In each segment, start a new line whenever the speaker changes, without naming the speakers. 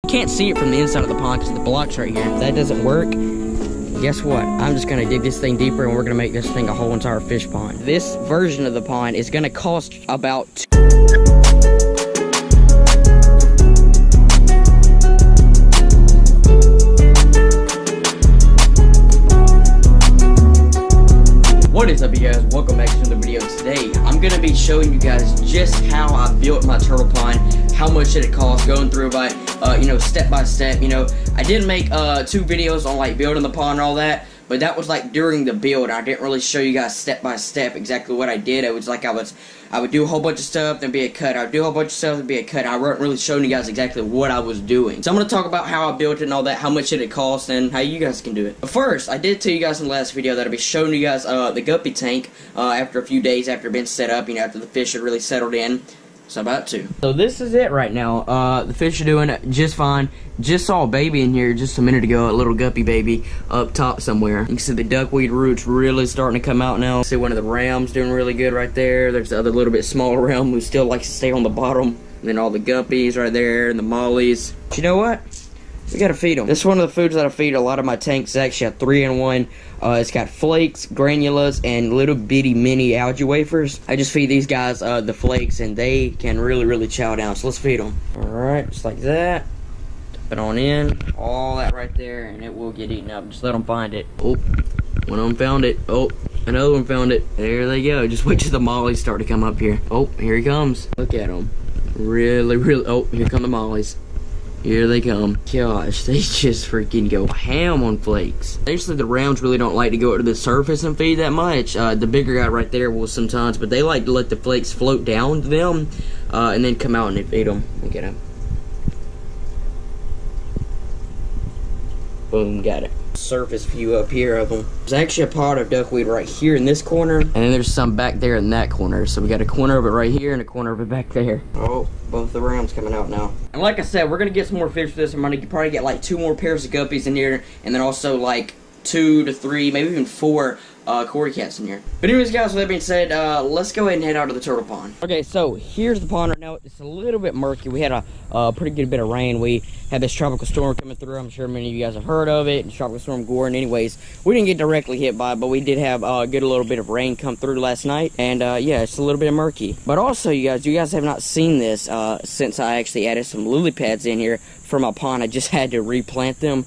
can't see it from the inside of the pond because the block's right here. If that doesn't work, guess what? I'm just gonna dig this thing deeper and we're gonna make this thing a whole entire fish pond. This version of the pond is gonna cost about What is up, you guys? Welcome back to another video. Today I'm gonna be showing you guys just how I built my turtle pond, how much did it cost, going through by step by step. I did make 2 videos on like building the pond and all that, but that was like during the build. I didn't really show you guys step by step exactly what I did. It was like I would do a whole bunch of stuff, then be a cut. I would do a whole bunch of stuff, then be a cut. I wasn't really showing you guys exactly what I was doing. So I'm going to talk about how I built it and all that, how much did it cost, and how you guys can do it. But first, I did tell you guys in the last video that I'll be showing you guys the guppy tank after a few days after it's been set up, after the fish had really settled in. So about to. So this is it right now. The fish are doing just fine. Just saw a baby in here just a minute ago, a little guppy baby up top somewhere. You can see the duckweed roots really starting to come out now. See one of the rams doing really good right there. There's the other little bit smaller ram who still likes to stay on the bottom. And then all the guppies right there and the mollies. But you know what? We gotta feed them. This is one of the foods that I feed a lot of my tanks. It's actually a 3-in-1. It's got flakes, granulas, and little bitty mini algae wafers. I just feed these guys the flakes, and they can really chow down. So let's feed them. Alright, just like that. Dip it on in. All that right there, and it will get eaten up. Just let them find it. Oh, one of them found it. Oh, another one found it. There they go. Just wait till the mollies start to come up here. Oh, here he comes. Look at him. Really. Oh, here come the mollies. Here they come. Gosh, they just freaking go ham on flakes. Actually, the rounds really don't like to go to the surface and feed that much. The bigger guy right there will sometimes, but they like to let the flakes float down to them and then come out and feed them. Look at him. Boom, got it. Surface view up here of them. There's actually a pot of duckweed right here in this corner, and then there's some back there in that corner. So we got a corner of it right here and a corner of it back there. Oh, both the rams coming out now. And like I said, we're gonna get some more fish for this. I'm gonna probably get like 2 more pairs of guppies in here, and then also like 2 to 3, maybe even 4 Cory cats in here. But anyways, guys, with that being said, let's go ahead and head out to the turtle pond. Okay, so here's the pond right now. It's a little bit murky. We had a pretty good bit of rain. We had this tropical storm coming through. I'm sure many of you guys have heard of it. It's Tropical Storm Gordon. Anyways, we didn't get directly hit by it, but we did have a good little bit of rain come through last night. And yeah, it's a little bit murky. But also, you guys have not seen this since I actually added some lily pads in here for my pond. I just had to replant them.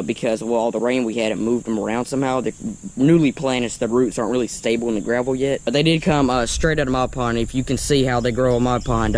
Because of all the rain we had, it moved them around somehow. They're newly planted, so the roots aren't really stable in the gravel yet. But they did come straight out of my pond. If you can see how they grow in my pond,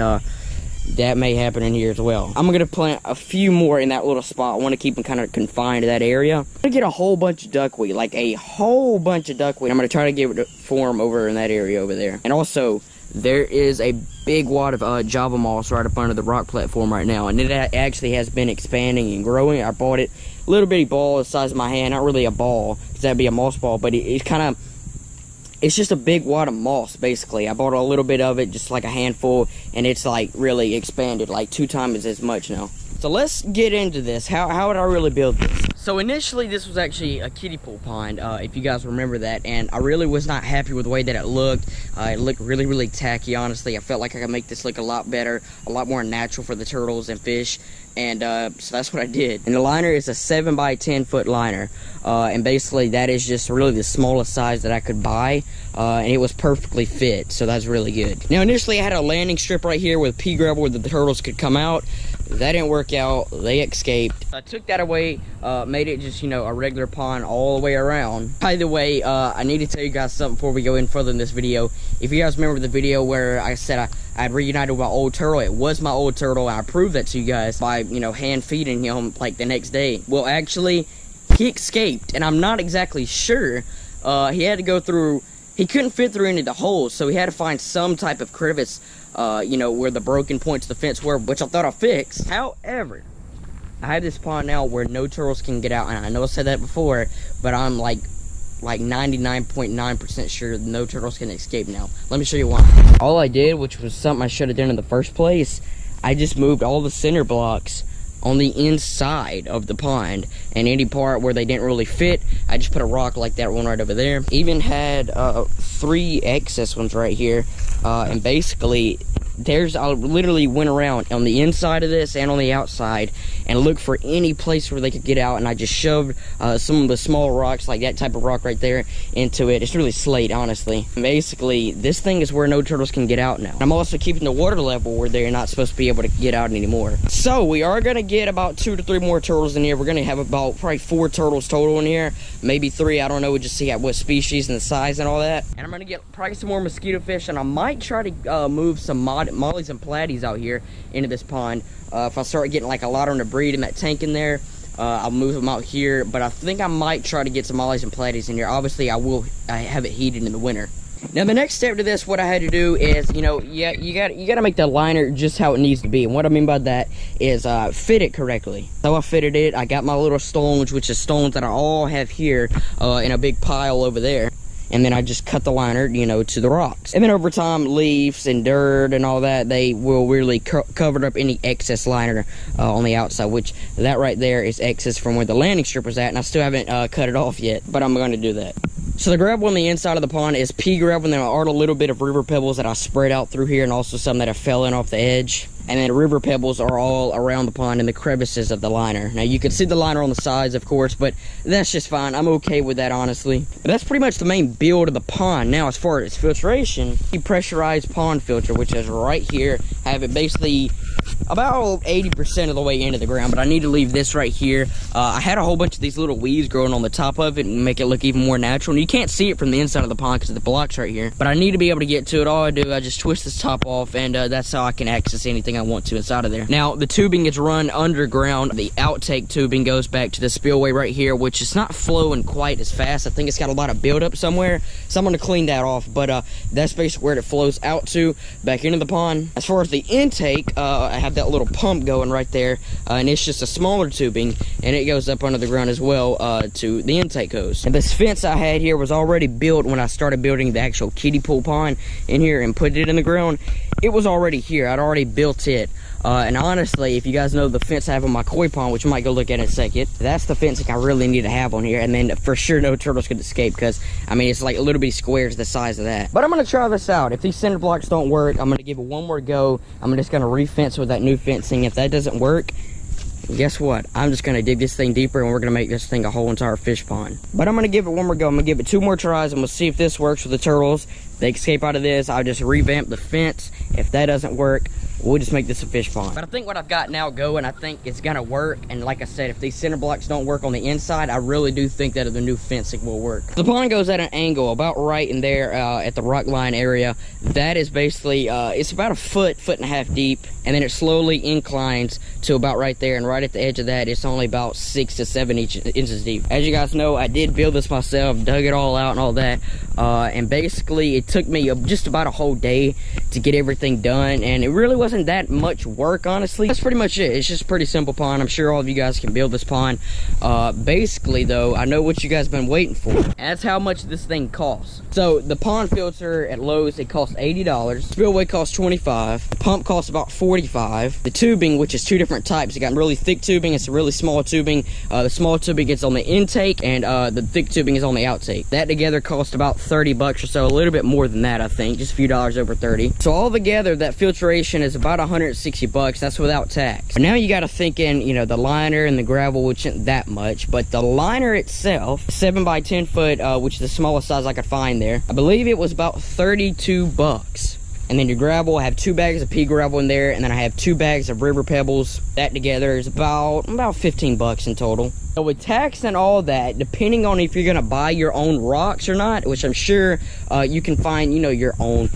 that may happen in here as well. I'm going to plant a few more in that little spot. I want to keep them kind of confined to that area. I'm going to get a whole bunch of duckweed, like a whole bunch of duckweed. I'm going to try to get it to form over in that area over there. And also, there is a big wad of Java moss right up under the rock platform right now, and it actually has been expanding and growing. I bought it, little bitty ball the size of my hand, not really a ball, because that'd be a moss ball, but it's just a big wad of moss, basically. I bought a little bit of it, just like a handful, and it's like really expanded, like 2 times as much now. So let's get into this. How would I really build this? So initially, this was actually a kiddie pool pond, if you guys remember that, and I really was not happy with the way that it looked. It looked really tacky, honestly. I felt like I could make this look a lot better, a lot more natural for the turtles and fish, and so that's what I did. And the liner is a 7 by 10 foot liner, and basically that is just really the smallest size that I could buy, and it was perfectly fit, so that's really good. Now initially I had a landing strip right here with pea gravel where the turtles could come out. That didn't work out. They escaped. I took that away, made it just, a regular pond all the way around. By the way, I need to tell you guys something before we go in further in this video. If you guys remember the video where I said I'd reunited with my old turtle, it was my old turtle, and I proved that to you guys by, hand feeding him like the next day. Well, actually, he escaped, and I'm not exactly sure. He had to go through, he couldn't fit through any of the holes, so he had to find some type of crevice, where the broken points of the fence were, which I thought I fixed. However, I have this pond now where no turtles can get out, and I know I said that before, but I'm like 99.9% sure no turtles can escape now. Let me show you why. All I did, which was something I should have done in the first place, I just moved all the center blocks on the inside of the pond, and any part where they didn't really fit, I just put a rock like that one right over there. Even had 3 excess ones right here, and basically I literally went around on the inside of this and on the outside and looked for any place where they could get out, and I just shoved some of the small rocks, like that type of rock right there, into it. It's really slate, honestly. Basically, this thing is where no turtles can get out now. I'm also keeping the water level where they're not supposed to be able to get out anymore. So we are gonna get about 2 to 3 more turtles in here. We're gonna have about probably 4 turtles total in here, maybe 3. I don't know. We'll just see what species and the size and all that. And I'm gonna get probably some more mosquito fish, and I might try to move some mollies and platies out here into this pond. If I start getting like a lot on the breed in that tank in there, I'll move them out here. But I think I might try to get some mollies and platies in here. Obviously, I have it heated in the winter. Now the next step to this, what I had to do is, you gotta make the liner just how it needs to be. And what I mean by that is fit it correctly. So I fitted it. I got my little stones, which is stones that I all have here in a big pile over there. And then I just cut the liner, to the rocks. And then over time, leaves and dirt and all that, they will really cover up any excess liner on the outside, which that right there is excess from where the landing strip was at, and I still haven't cut it off yet, but I'm going to do that. So the gravel on the inside of the pond is pea gravel, and there are a little bit of river pebbles that I spread out through here, and also some that have fell in off the edge. And then river pebbles are all around the pond in the crevices of the liner. Now you can see the liner on the sides, of course, but that's just fine. I'm okay with that, honestly. But that's pretty much the main build of the pond. Now, as far as filtration, the pressurized pond filter, which is right here, have it basically about 80% of the way into the ground, but I need to leave this right here. I had a whole bunch of these little weeds growing on the top of it and make it look even more natural. And you can't see it from the inside of the pond because the block's right here, but I need to be able to get to it. All I do, I just twist this top off, and that's how I can access anything I want to inside of there. Now, the tubing is run underground. The outtake tubing goes back to the spillway right here, which is not flowing quite as fast. I think it's got a lot of buildup somewhere, so I'm going to clean that off, but that's basically where it flows out to, back into the pond. As far as the intake, I have that little pump going right there, and it's just a smaller tubing, and it goes up under the ground as well to the intake hose. And this fence I had here was already built when I started building the actual kiddie pool pond in here and put it in the ground. It was already here. I'd already built it. And honestly, if you guys know the fence I have on my koi pond, which you might go look at in a second, that's the fencing I really need to have on here. And then for sure no turtles could escape, because I mean it's like a little bit squares the size of that. But I'm gonna try this out. If these center blocks don't work, I'm gonna give it one more go. I'm just gonna re-fence with that new fencing. If that doesn't work, guess what? I'm just gonna dig this thing deeper, and we're gonna make this thing a whole entire fish pond. But I'm gonna give it one more go. I'm gonna give it 2 more tries, and we'll see if this works with the turtles. If they escape out of this, I'll just revamp the fence. If that doesn't work, we'll just make this a fish pond. But I think what I've got now going, I think it's gonna work. And like I said, if these center blocks don't work on the inside, I really do think that the new fencing will work. The pond goes at an angle about right in there at the rock line area. That is basically, it's about a foot and a half deep. And then it slowly inclines to about right there. And right at the edge of that, it's only about 6 to 7 inches deep. As you guys know, I did build this myself, dug it all out and all that. And basically, it took me just about a whole day to get everything done. And it really wasn't that much work, honestly. That's pretty much it. It's just a pretty simple pond. I'm sure all of you guys can build this pond. Basically, though, I know what you guys have been waiting for. And that's how much this thing costs. So, the pond filter at Lowe's, it costs $80. Spillway costs $25. The pump costs about $45. The tubing, which is 2 different types. You got really thick tubing, it's a really small tubing. The small tubing is on the intake, and the thick tubing is on the outtake. That together cost about $30 or so, a little bit more than that, I think, just a few dollars over 30. So all together, that filtration is about $160. That's without tax. But now you got to think in, the liner and the gravel, which isn't that much, but the liner itself, 7 by 10 foot, which is the smallest size I could find there, I believe it was about $32. And then your gravel, I have 2 bags of pea gravel in there, and then I have 2 bags of river pebbles. That together is about $15 in total. So with tax and all that, depending on if you're gonna buy your own rocks or not, which I'm sure you can find, your own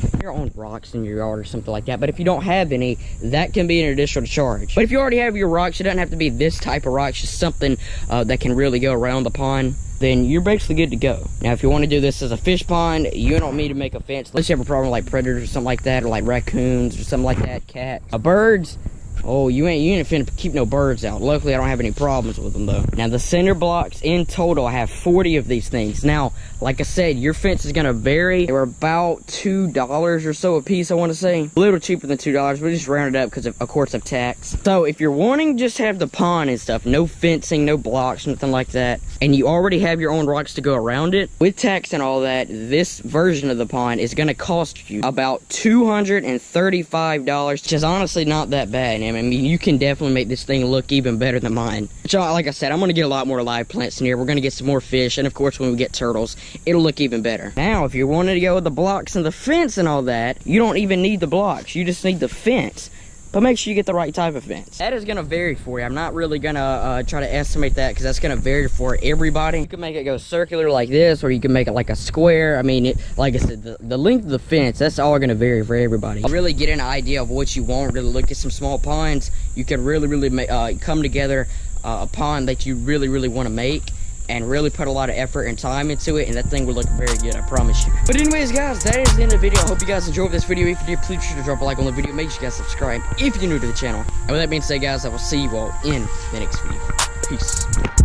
rocks in your yard or something like that. But if you don't have any, that can be an additional charge. But if you already have your rocks, it doesn't have to be this type of rocks, just something that can really go around the pond, then you're basically good to go. Now, if you want to do this as a fish pond, you don't need to make a fence unless you have a problem like predators or something like that, or like raccoons or something like that, cats. Birds, oh, you ain't finna keep no birds out. Luckily, I don't have any problems with them, though. Now, the center blocks, in total, I have 40 of these things. Now, like I said, your fence is gonna vary. They were about $2 or so a piece, I want to say. A little cheaper than $2, but just round it up because, of course, of tax. So, if you're wanting just have the pond and stuff, no fencing, no blocks, nothing like that, and you already have your own rocks to go around it, with tax and all that, this version of the pond is going to cost you about $235, which is honestly not that bad. I mean, you can definitely make this thing look even better than mine. Which, like I said, I'm going to get a lot more live plants in here. We're going to get some more fish, and of course, when we get turtles, it'll look even better. Now, if you wanted to go with the blocks and the fence and all that, you don't even need the blocks. You just need the fence. But make sure you get the right type of fence. That is gonna vary for you. I'm not really gonna try to estimate that because that's gonna vary for everybody. You can make it go circular like this, or you can make it like a square. I mean, like I said, the length of the fence, that's all gonna vary for everybody. Really get an idea of what you want, really look at some small ponds. You can really make, come together a pond that you really want to make, and really put a lot of effort and time into it, and that thing will look very good, I promise you. But anyways, guys, that is the end of the video. I hope you guys enjoyed this video. If you did, please be sure to drop a like on the video. Make sure you guys subscribe if you're new to the channel. And with that being said, guys, I will see you all in the next video. Peace.